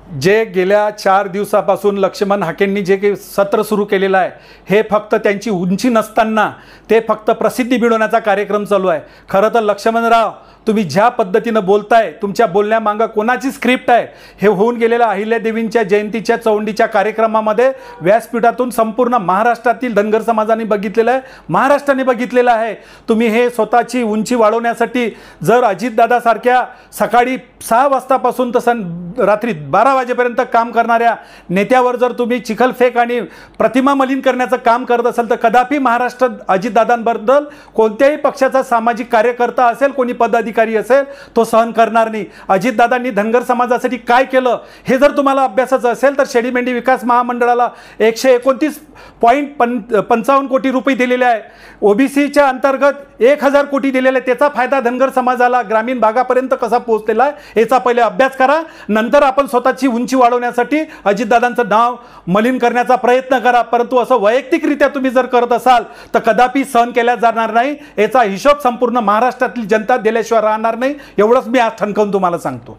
जे गेल्या 4 दिवसापासून लक्ष्मण हाकेंनी जे काही सत्र सुरू केलेलं आहे हे फक्त त्यांची उंची नसताना ते फक्त प्रसिद्धी मिळवण्याचा कार्यक्रम चालू आहे। खरं तर लक्ष्मणराव, तुम्ही ज्या पद्धतीनं बोलताय, तुमच्या बोलण्यामागं कोणाची स्क्रिप्ट आहे हे होऊन गेलेल्या अहिल्यादेवींच्या जयंतीच्या चौंडीच्या कार्यक्रमामध्ये व्यासपीठातून संपूर्ण महाराष्ट्रातील धनगर समाजाने बघितलेलं आहे, महाराष्ट्राने बघितलेलं आहे। तुम्ही हे स्वतःची उंची वाढवण्यासाठी जर अजितदादासारख्या सकाळी 6 वाजतापासून तर रात्री 12 वाजेपर्यंत काम करणाऱ्या नेत्यावर जर तुम्ही चिखलफेक आणि प्रतिमा मलिन करण्याचं काम करत असाल तर कदापि महाराष्ट्रात अजितदादांबद्दल कोणत्याही पक्षाचा सामाजिक कार्यकर्ता असेल, कोणी पदाधिकारी असेल, तो सहन करणार नाही। अजितदादांनी धनगर समाजासाठी काय केलं हे जर तुम्हाला अभ्यासाचं असेल तर शेळीमेंढी विकास महामंडळाला 129.55 कोटी रुपये दिलेले आहे। ओबीसीच्या अंतर्गत 1000 कोटी दिलेले, त्याचा फायदा धनगर समाजाला ग्रामीण भागापर्यंत कसा पोहोचलेला आहे याचा पहिले अभ्यास करा, नंतर आपण स्वतःची उंची वाढवण्यासाठी अजितदादांचं नाव मलिन करण्याचा प्रयत्न करा। परंतु असं वैयक्तिकरित्या तुम्ही जर करत असाल तर कदापि सहन केल्या जाणार नाही, याचा हिशोब संपूर्ण महाराष्ट्रातील जनता दिल्याशिवाय राहणार नाही, एवढंच मी आज ठणकावून तुम्हाला सांगतो।